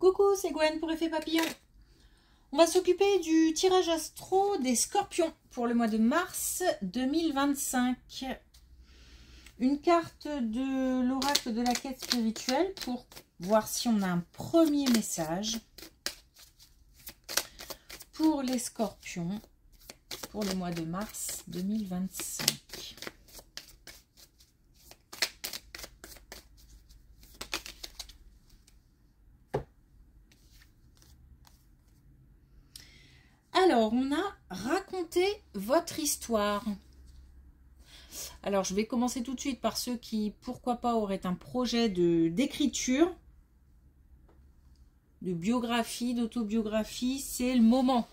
Coucou, c'est Gwen pour Effet Papillon. On va s'occuper du tirage astro des scorpions pour le mois de mars 2025. Une carte de l'oracle de la quête spirituelle pour voir si on a un premier message pour les scorpions pour le mois de mars 2025. Alors, on a raconté votre histoire. Alors, je vais commencer tout de suite par ceux qui, pourquoi pas, auraient un projet d'écriture, de biographie, d'autobiographie. C'est le moment.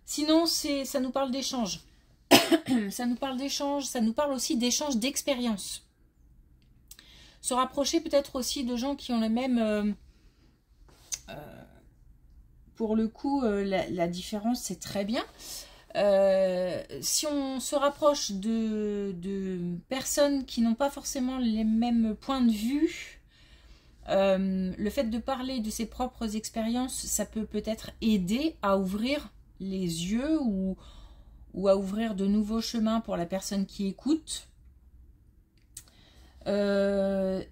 Sinon, ça nous parle d'échange. Ça nous parle d'échange, ça nous parle aussi d'échange d'expérience. Se rapprocher peut-être aussi de gens qui ont les mêmes... pour le coup, la différence, c'est très bien. Si on se rapproche de personnes qui n'ont pas forcément les mêmes points de vue, le fait de parler de ses propres expériences, ça peut peut-être aider à ouvrir les yeux ou à ouvrir de nouveaux chemins pour la personne qui écoute.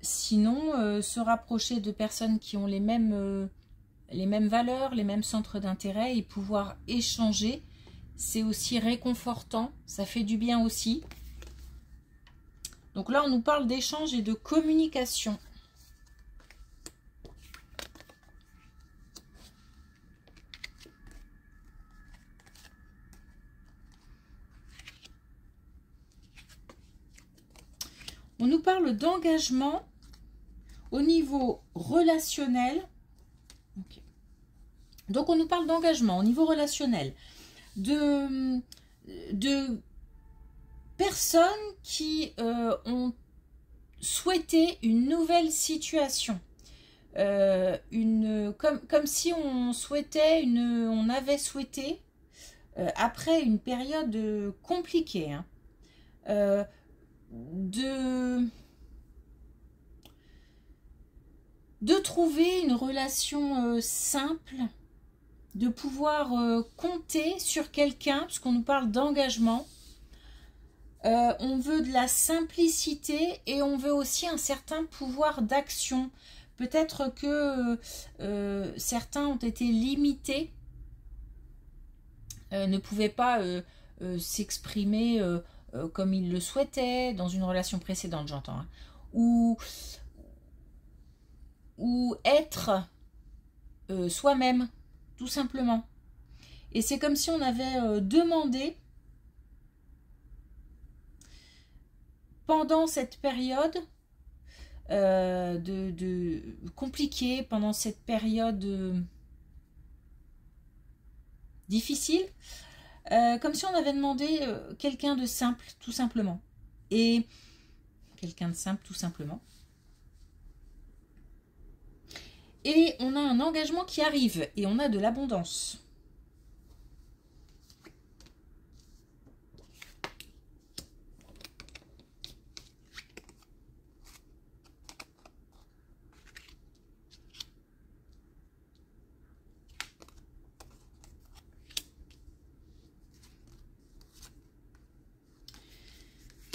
Sinon, se rapprocher de personnes qui ont les mêmes valeurs, les mêmes centres d'intérêt et pouvoir échanger, c'est aussi réconfortant, ça fait du bien aussi. Donc là, on nous parle d'échange et de communication. On nous parle d'engagement au niveau relationnel. Okay. Donc, on nous parle d'engagement au niveau relationnel, de personnes qui ont souhaité une nouvelle situation, comme si on souhaitait, on avait souhaité, après une période compliquée, hein, de trouver une relation simple, de pouvoir compter sur quelqu'un, puisqu'on nous parle d'engagement. On veut de la simplicité et on veut aussi un certain pouvoir d'action. Peut-être que certains ont été limités, ne pouvaient pas s'exprimer comme ils le souhaitaient dans une relation précédente, j'entends, hein, ou être soi-même, tout simplement. Et c'est comme si on avait demandé, pendant cette période compliquée, pendant cette période difficile, comme si on avait demandé quelqu'un de simple, tout simplement. Et quelqu'un de simple, tout simplement. Et on a un engagement qui arrive et on a de l'abondance.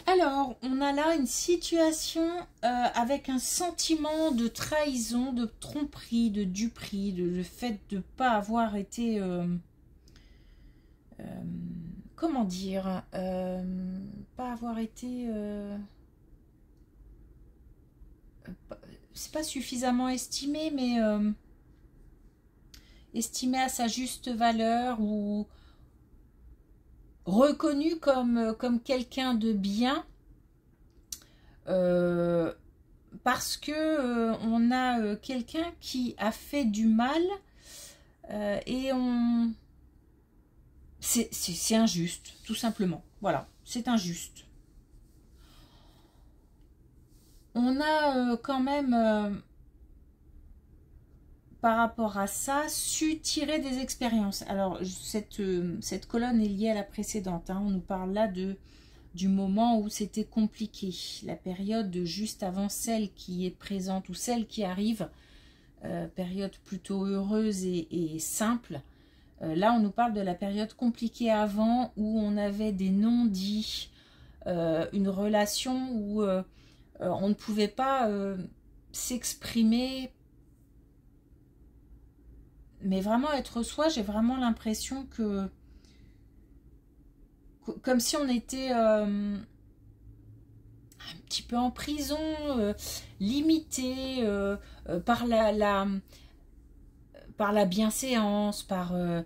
Alors, on a là une situation avec un sentiment de trahison, de tromperie, de duperie, le fait de ne pas avoir été... comment dire, pas avoir été... c'est pas suffisamment estimé, mais estimé à sa juste valeur ou reconnu comme quelqu'un de bien, parce que on a quelqu'un qui a fait du mal et c'est injuste, tout simplement. Voilà, c'est injuste. On a quand même, par rapport à ça, su tirer des expériences. Alors, cette colonne est liée à la précédente, hein. On nous parle là du moment où c'était compliqué. La période juste avant celle qui est présente ou celle qui arrive, période plutôt heureuse et simple. Là, on nous parle de la période compliquée avant, où on avait des non-dits, une relation où on ne pouvait pas s'exprimer, mais vraiment être soi. J'ai vraiment l'impression que, comme si on était un petit peu en prison, limité par la bienséance, par le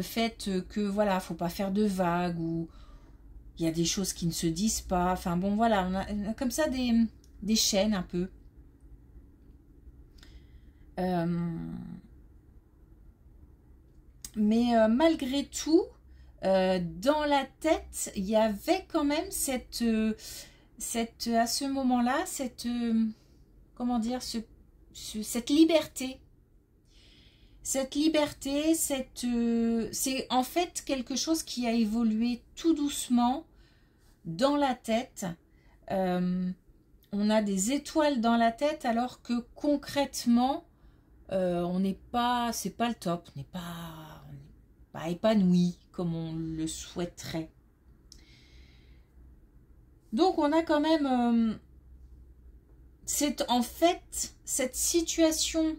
fait que voilà, faut pas faire de vagues, ou il y a des choses qui ne se disent pas. Enfin bon, voilà, on a comme ça des chaînes un peu. Mais malgré tout, dans la tête, il y avait quand même à ce moment-là, comment dire, cette liberté. Cette liberté, c'est en fait quelque chose qui a évolué tout doucement dans la tête. On a des étoiles dans la tête, alors que concrètement, on n'est pas, c'est pas le top, on n'est pas épanoui comme on le souhaiterait. Donc on a quand même en fait cette situation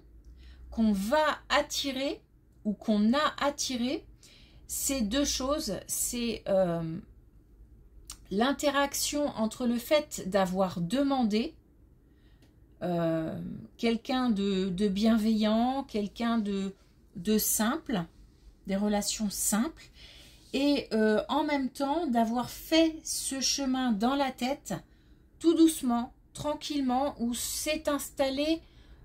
qu'on va attirer ou qu'on a attiré. C'est deux choses, c'est l'interaction entre le fait d'avoir demandé quelqu'un de bienveillant, quelqu'un de simple, des relations simples, et en même temps d'avoir fait ce chemin dans la tête tout doucement, tranquillement, où s'est installée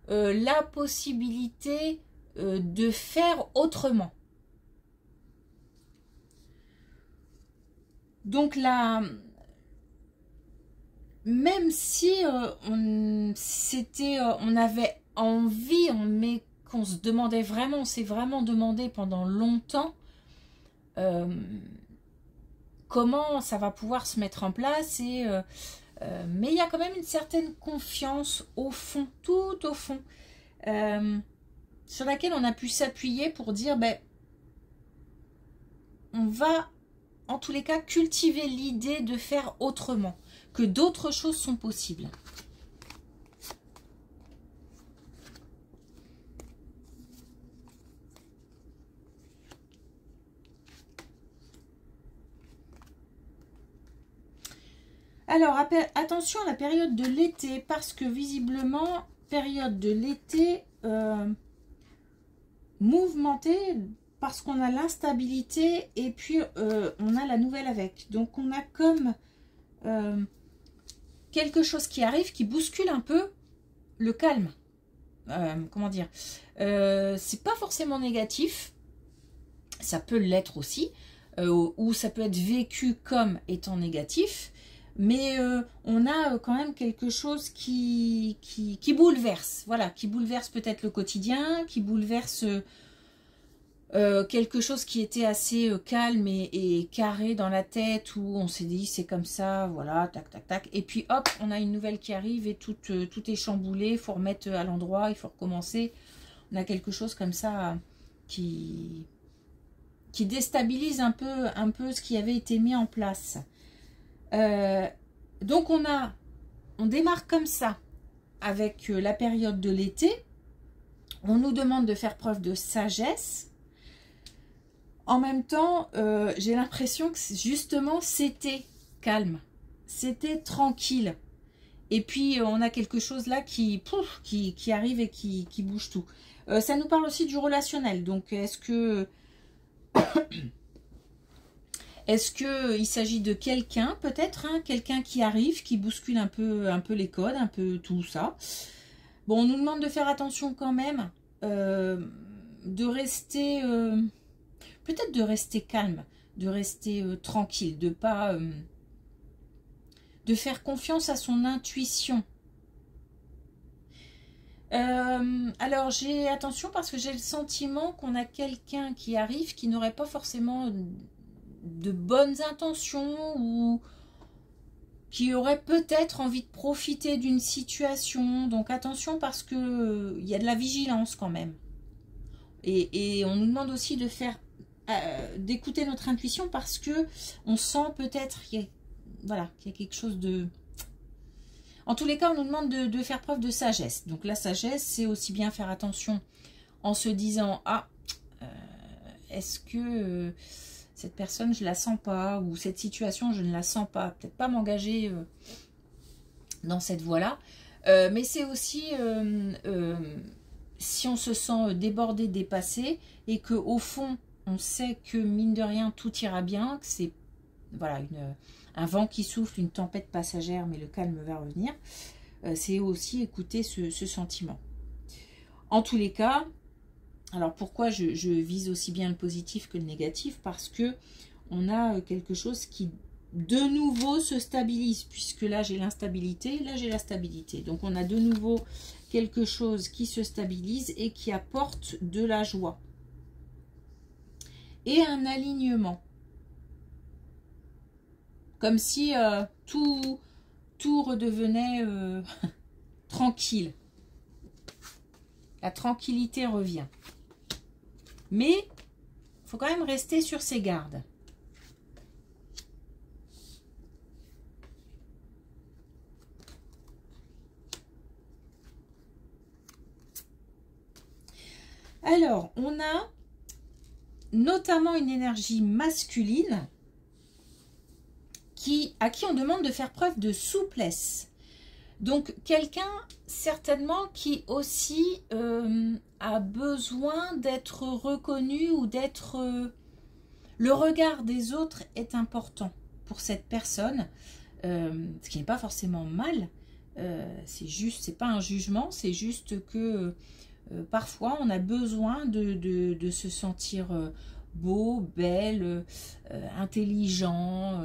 la possibilité de faire autrement. Donc là, même si on avait envie, mais qu'on se demandait vraiment, on s'est vraiment demandé pendant longtemps comment ça va pouvoir se mettre en place, mais il y a quand même une certaine confiance au fond, tout au fond, sur laquelle on a pu s'appuyer pour dire, ben, on va en tous les cas cultiver l'idée de faire autrement, que d'autres choses sont possibles. Alors, attention à la période de l'été, parce que visiblement, période de l'été mouvementée, parce qu'on a l'instabilité et puis on a la nouvelle avec. Donc, on a comme quelque chose qui arrive, qui bouscule un peu le calme. Comment dire, c'est pas forcément négatif, ça peut l'être aussi, ou ça peut être vécu comme étant négatif. Mais on a quand même quelque chose qui bouleverse, voilà, qui bouleverse peut-être le quotidien, qui bouleverse quelque chose qui était assez calme et carré dans la tête, où on s'est dit c'est comme ça, voilà, tac, tac, tac. Et puis hop, on a une nouvelle qui arrive et tout est chamboulé, il faut remettre à l'endroit, il faut recommencer. On a quelque chose comme ça qui déstabilise un peu ce qui avait été mis en place. Donc on démarre comme ça avec la période de l'été. On nous demande de faire preuve de sagesse. En même temps, j'ai l'impression que justement c'était calme, c'était tranquille. Et puis on a quelque chose là qui arrive et qui bouge tout. Ça nous parle aussi du relationnel. Donc est-ce que il s'agit de quelqu'un, peut-être, hein, quelqu'un qui arrive, qui bouscule un peu les codes, un peu tout ça. Bon, on nous demande de faire attention quand même, de rester, peut-être de rester calme, de rester tranquille, de pas, de faire confiance à son intuition. Alors j'ai attention parce que j'ai le sentiment qu'on a quelqu'un qui arrive qui n'aurait pas forcément de bonnes intentions, ou qui aurait peut-être envie de profiter d'une situation. Donc attention parce que il y a de la vigilance quand même. Et on nous demande aussi de faire d'écouter notre intuition parce que on sent peut-être voilà, qu'il y a quelque chose de... En tous les cas, on nous demande de faire preuve de sagesse. Donc la sagesse, c'est aussi bien faire attention en se disant « Ah, est-ce que cette personne, je la sens pas » ou « Cette situation, je ne la sens pas ». Peut-être pas m'engager dans cette voie-là. Mais c'est aussi si on se sent débordé, dépassé, et qu'au fond, on sait que mine de rien, tout ira bien, que c'est voilà, un vent qui souffle, une tempête passagère, mais le calme va revenir. C'est aussi écouter ce sentiment. En tous les cas, alors pourquoi je vise aussi bien le positif que le négatif? Parce que on a quelque chose qui de nouveau se stabilise, puisque là j'ai l'instabilité, là j'ai la stabilité. Donc on a de nouveau quelque chose qui se stabilise et qui apporte de la joie. Et un alignement. Comme si tout redevenait tranquille. La tranquillité revient. Mais il faut quand même rester sur ses gardes. Alors, on a notamment une énergie masculine à qui on demande de faire preuve de souplesse. Donc, quelqu'un certainement qui aussi a besoin d'être reconnu ou d'être... le regard des autres est important pour cette personne, ce qui n'est pas forcément mal. C'est juste, c'est pas un jugement, c'est juste que parfois on a besoin de se sentir beau, belle, intelligent,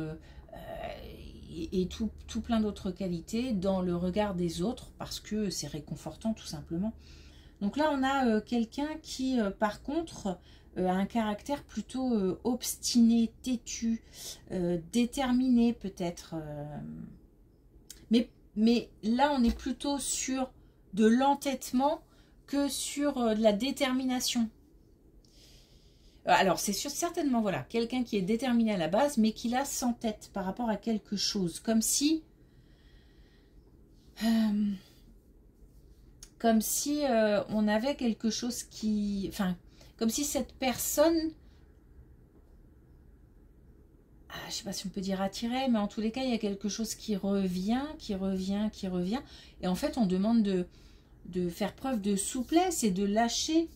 et tout plein d'autres qualités dans le regard des autres parce que c'est réconfortant tout simplement. Donc là on a quelqu'un qui par contre a un caractère plutôt obstiné, têtu, déterminé peut-être. Mais là on est plutôt sur de l'entêtement que sur de la détermination. Alors, c'est certainement, voilà, quelqu'un qui est déterminé à la base, mais qui là s'entête par rapport à quelque chose. Comme si on avait quelque chose qui... Enfin, comme si cette personne... je ne sais pas si on peut dire attirer, mais en tous les cas, il y a quelque chose qui revient, qui revient, qui revient. Et en fait, on demande de faire preuve de souplesse et de lâcher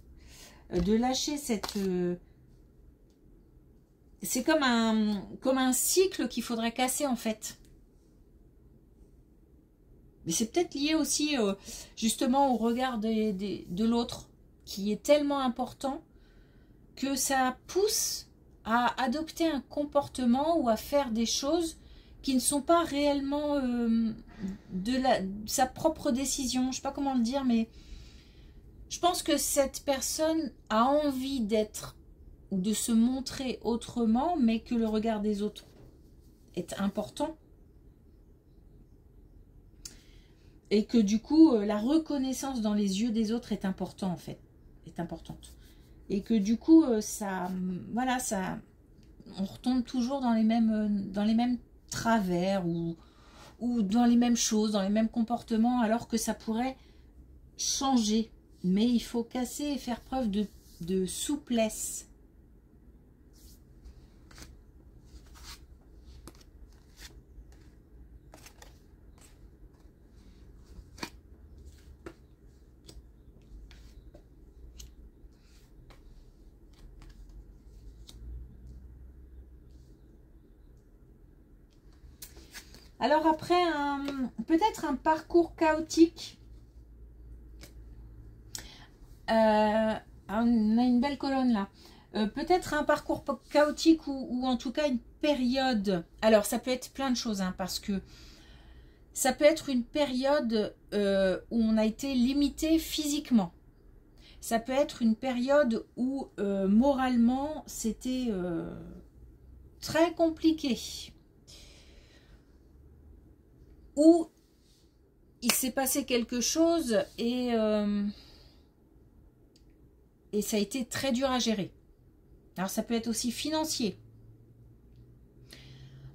cette... c'est comme un cycle qu'il faudrait casser en fait. Mais c'est peut-être lié aussi justement au regard de l'autre qui est tellement important que ça pousse à adopter un comportement ou à faire des choses qui ne sont pas réellement sa propre décision. Je ne sais pas comment le dire, mais je pense que cette personne a envie d'être ou de se montrer autrement, mais que le regard des autres est important. Et que du coup, la reconnaissance dans les yeux des autres est importante en fait. Est importante. Et que du coup, ça, voilà, ça, on retombe toujours dans les mêmes travers ou dans les mêmes choses, dans les mêmes comportements, alors que ça pourrait changer. Mais il faut casser et faire preuve de souplesse. Alors après, peut-être un parcours chaotique. On a une belle colonne là. Peut-être un parcours chaotique ou en tout cas une période. Alors ça peut être plein de choses hein, parce que ça peut être une période où on a été limité physiquement. Ça peut être une période où moralement c'était très compliqué. où il s'est passé quelque chose et ça a été très dur à gérer. Alors ça peut être aussi financier.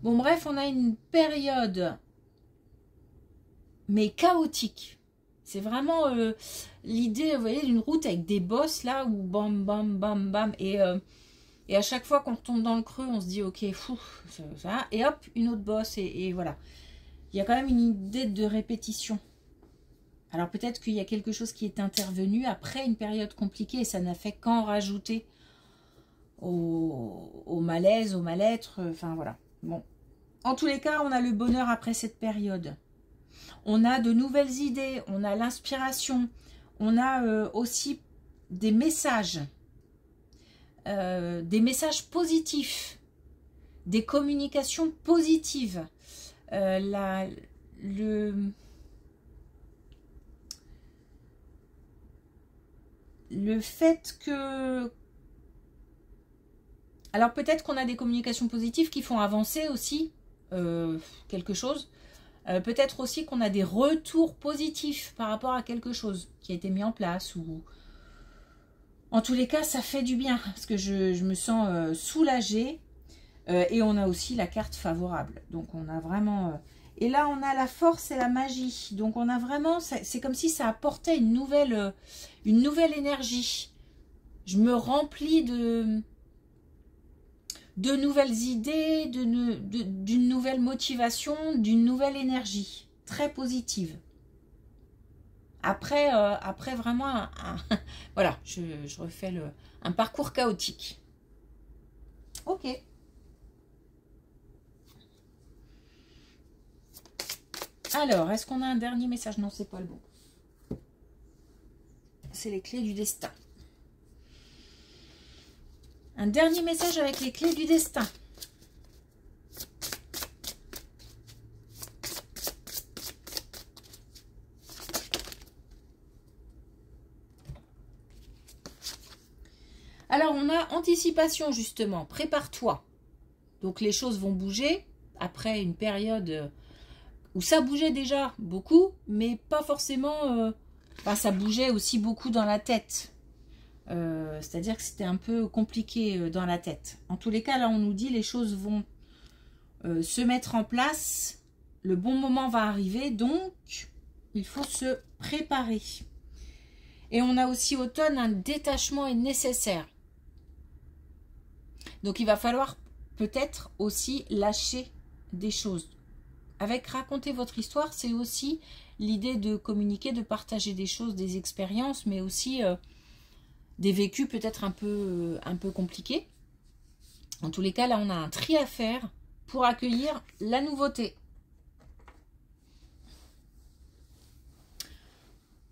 Bon bref, on a une période mais chaotique. C'est vraiment l'idée, vous voyez, d'une route avec des bosses là où bam bam bam bam et à chaque fois qu'on tombe dans le creux, on se dit ok, fou, ça, et hop, une autre bosse et voilà. Il y a quand même une idée de répétition. Alors peut-être qu'il y a quelque chose qui est intervenu après une période compliquée et ça n'a fait qu'en rajouter au malaise, au mal-être, enfin voilà. Bon, en tous les cas, on a le bonheur après cette période. On a de nouvelles idées, on a l'inspiration, on a aussi des messages positifs, des communications positives. Le fait que... Alors peut-être qu'on a des communications positives qui font avancer aussi quelque chose. Peut-être aussi qu'on a des retours positifs par rapport à quelque chose qui a été mis en place. Ou... En tous les cas, ça fait du bien parce que je me sens soulagée. Et on a aussi la carte favorable. Donc on a vraiment... Et là, on a la force et la magie. Donc on a vraiment... C'est comme si ça apportait une nouvelle énergie. Je me remplis de nouvelles idées, d'une nouvelle motivation, d'une nouvelle énergie. Très positive. Après vraiment... voilà, je refais un parcours chaotique. Ok. Alors, est-ce qu'on a un dernier message? Non, c'est pas le bon. C'est les clés du destin. Un dernier message avec les clés du destin. Alors, on a anticipation, justement. Prépare-toi. Donc, les choses vont bouger après une période... où ça bougeait déjà beaucoup, mais pas forcément... ça bougeait aussi beaucoup dans la tête. C'est-à-dire que c'était un peu compliqué dans la tête. En tous les cas, là, on nous dit les choses vont se mettre en place. Le bon moment va arriver, donc il faut se préparer. Et on a aussi automne, un détachement est nécessaire. Donc, il va falloir peut-être aussi lâcher des choses. Avec raconter votre histoire, c'est aussi l'idée de communiquer, de partager des choses, des expériences, mais aussi des vécus peut-être un peu compliqués. En tous les cas, là, on a un tri à faire pour accueillir la nouveauté.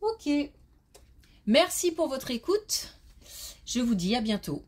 Ok. Merci pour votre écoute. Je vous dis à bientôt.